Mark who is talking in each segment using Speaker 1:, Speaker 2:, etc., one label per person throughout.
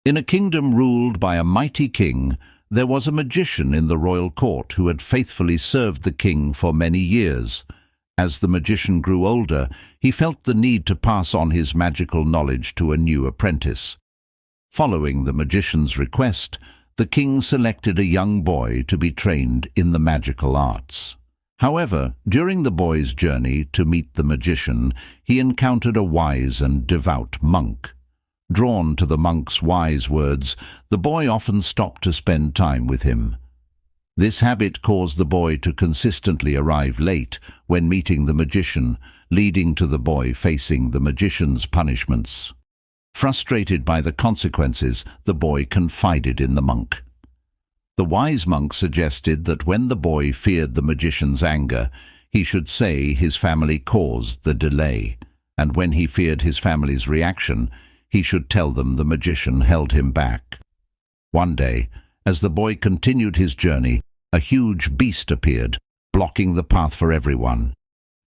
Speaker 1: In a kingdom ruled by a mighty king, there was a magician in the royal court who had faithfully served the king for many years. As the magician grew older, he felt the need to pass on his magical knowledge to a new apprentice. Following the magician's request, the king selected a young boy to be trained in the magical arts. However, during the boy's journey to meet the magician, he encountered a wise and devout monk. Drawn to the monk's wise words, the boy often stopped to spend time with him. This habit caused the boy to consistently arrive late when meeting the magician, leading to the boy facing the magician's punishments. Frustrated by the consequences, the boy confided in the monk. The wise monk suggested that when the boy feared the magician's anger, he should say his family caused the delay, and when he feared his family's reaction, he should tell them the magician held him back. One day, as the boy continued his journey, a huge beast appeared, blocking the path for everyone.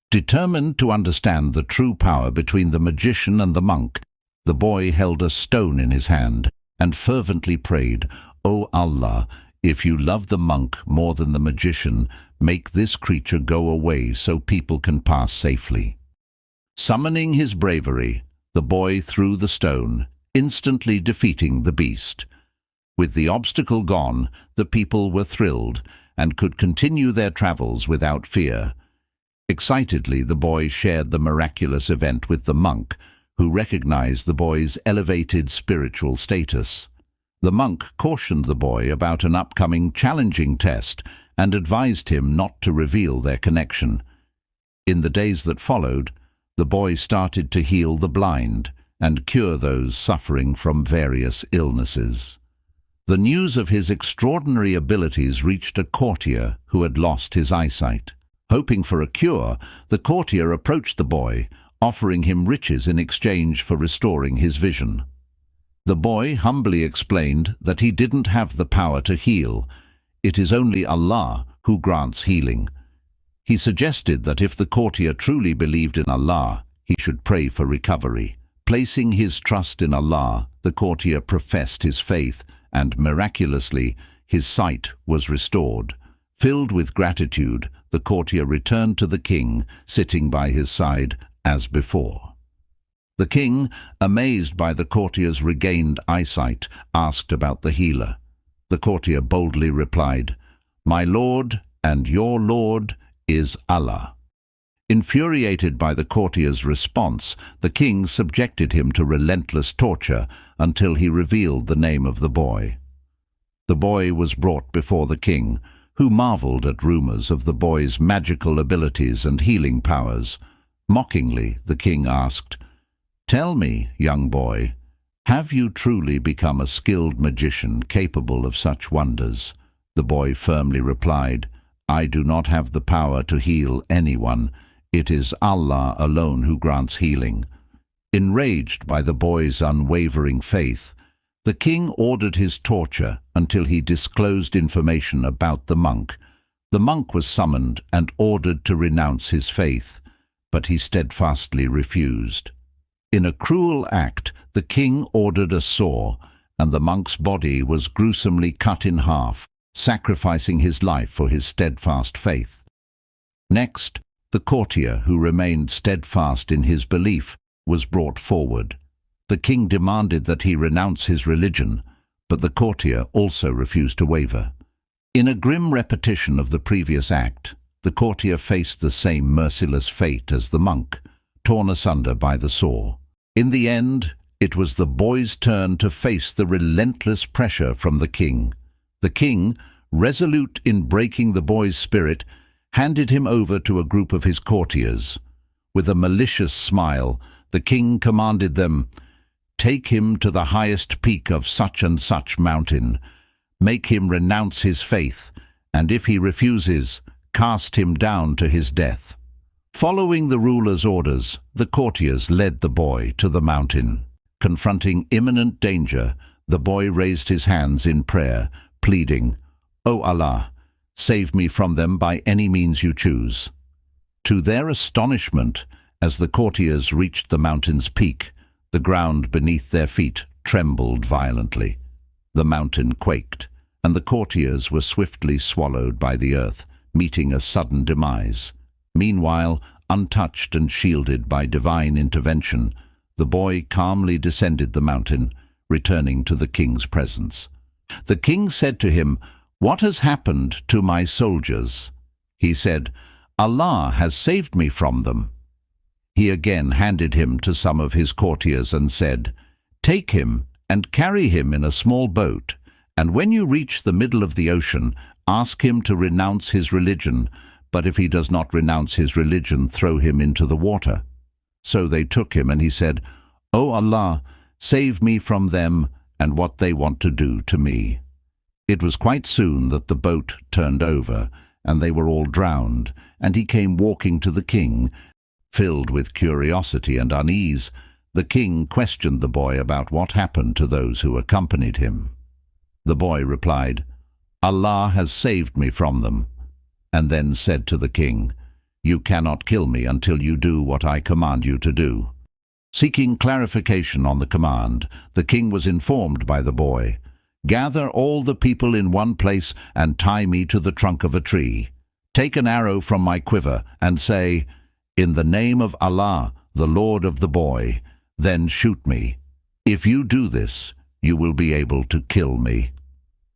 Speaker 1: Determined to understand the true power between the magician and the monk, the boy held a stone in his hand and fervently prayed, "O Allah, if you love the monk more than the magician, make this creature go away so people can pass safely." Summoning his bravery, the boy threw the stone, instantly defeating the beast. With the obstacle gone, the people were thrilled and could continue their travels without fear. Excitedly, the boy shared the miraculous event with the monk, who recognized the boy's elevated spiritual status. The monk cautioned the boy about an upcoming challenging test and advised him not to reveal their connection. In the days that followed, the boy started to heal the blind and cure those suffering from various illnesses. The news of his extraordinary abilities reached a courtier who had lost his eyesight. Hoping for a cure, the courtier approached the boy, offering him riches in exchange for restoring his vision. The boy humbly explained that he didn't have the power to heal. It is only Allah who grants healing. He suggested that if the courtier truly believed in Allah, he should pray for recovery. Placing his trust in Allah, the courtier professed his faith, and miraculously, his sight was restored. Filled with gratitude, the courtier returned to the king, sitting by his side as before. The king, amazed by the courtier's regained eyesight, asked about the healer. The courtier boldly replied, "My lord and your lord is Allah." Infuriated by the courtier's response, the king subjected him to relentless torture until he revealed the name of the boy. The boy was brought before the king, who marveled at rumors of the boy's magical abilities and healing powers. Mockingly, the king asked, "Tell me, young boy, have you truly become a skilled magician capable of such wonders?" The boy firmly replied, "I do not have the power to heal anyone. It is Allah alone who grants healing." Enraged by the boy's unwavering faith, the king ordered his torture until he disclosed information about the monk. The monk was summoned and ordered to renounce his faith, but he steadfastly refused. In a cruel act, the king ordered a saw, and the monk's body was gruesomely cut in half, sacrificing his life for his steadfast faith. Next, the courtier, who remained steadfast in his belief, was brought forward. The king demanded that he renounce his religion, but the courtier also refused to waver. In a grim repetition of the previous act, the courtier faced the same merciless fate as the monk, torn asunder by the saw. In the end, it was the boy's turn to face the relentless pressure from the king. The king, resolute in breaking the boy's spirit, handed him over to a group of his courtiers. With a malicious smile, the king commanded them, "Take him to the highest peak of such and such mountain. Make him renounce his faith, and if he refuses, cast him down to his death." Following the ruler's orders, the courtiers led the boy to the mountain. Confronting imminent danger, the boy raised his hands in prayer, pleading, "O Allah, save me from them by any means you choose." To their astonishment, as the courtiers reached the mountain's peak, the ground beneath their feet trembled violently. The mountain quaked, and the courtiers were swiftly swallowed by the earth, meeting a sudden demise. Meanwhile, untouched and shielded by divine intervention, the boy calmly descended the mountain, returning to the king's presence. The king said to him, "What has happened to my soldiers?" He said, "Allah has saved me from them." He again handed him to some of his courtiers and said, "Take him and carry him in a small boat, and when you reach the middle of the ocean, ask him to renounce his religion, but if he does not renounce his religion, throw him into the water." So they took him, and he said, "O Allah, save me from them and what they want to do to me." It was quite soon that the boat turned over, and they were all drowned, and he came walking to the king. Filled with curiosity and unease, the king questioned the boy about what happened to those who accompanied him. The boy replied, "Allah has saved me from them," and then said to the king, "You cannot kill me until you do what I command you to do." Seeking clarification on the command, the king was informed by the boy, "Gather all the people in one place and tie me to the trunk of a tree. Take an arrow from my quiver and say, 'In the name of Allah, the Lord of the boy,' then shoot me. If you do this, you will be able to kill me."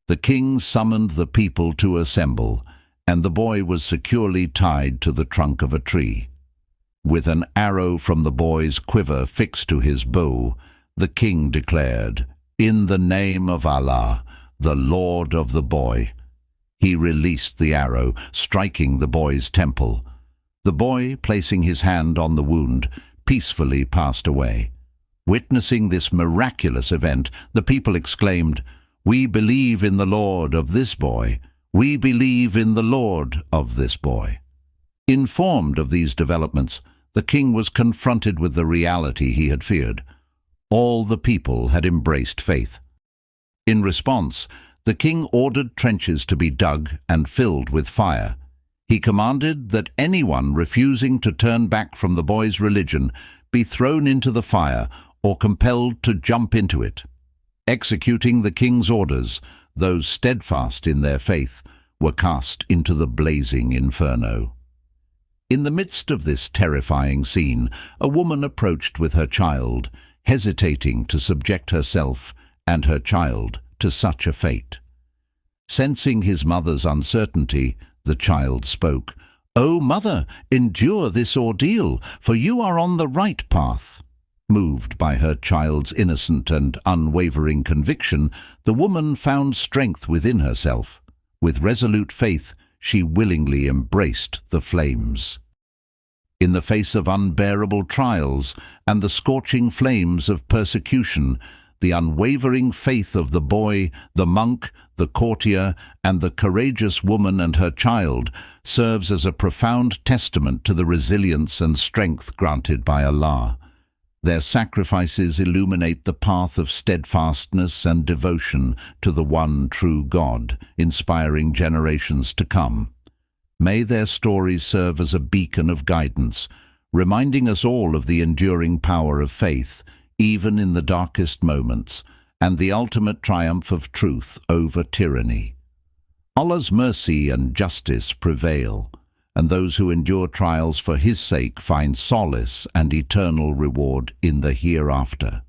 Speaker 1: The king summoned the people to assemble, and the boy was securely tied to the trunk of a tree. With an arrow from the boy's quiver fixed to his bow, the king declared, "In the name of Allah, the Lord of the boy." He released the arrow, striking the boy's temple. The boy, placing his hand on the wound, peacefully passed away. Witnessing this miraculous event, the people exclaimed, "We believe in the Lord of this boy. We believe in the Lord of this boy." Informed of these developments, the king was confronted with the reality he had feared. All the people had embraced faith. In response, the king ordered trenches to be dug and filled with fire. He commanded that anyone refusing to turn back from the boy's religion be thrown into the fire or compelled to jump into it. Executing the king's orders, those steadfast in their faith were cast into the blazing inferno. In the midst of this terrifying scene, a woman approached with her child, hesitating to subject herself and her child to such a fate. Sensing his mother's uncertainty, the child spoke, "O mother, endure this ordeal, for you are on the right path." Moved by her child's innocent and unwavering conviction, the woman found strength within herself. With resolute faith, she willingly embraced the flames. In the face of unbearable trials and the scorching flames of persecution, the unwavering faith of the boy, the monk, the courtier, and the courageous woman and her child serves as a profound testament to the resilience and strength granted by Allah. Their sacrifices illuminate the path of steadfastness and devotion to the one true God, inspiring generations to come. May their stories serve as a beacon of guidance, reminding us all of the enduring power of faith, even in the darkest moments, and the ultimate triumph of truth over tyranny. Allah's mercy and justice prevail, and those who endure trials for His sake find solace and eternal reward in the hereafter.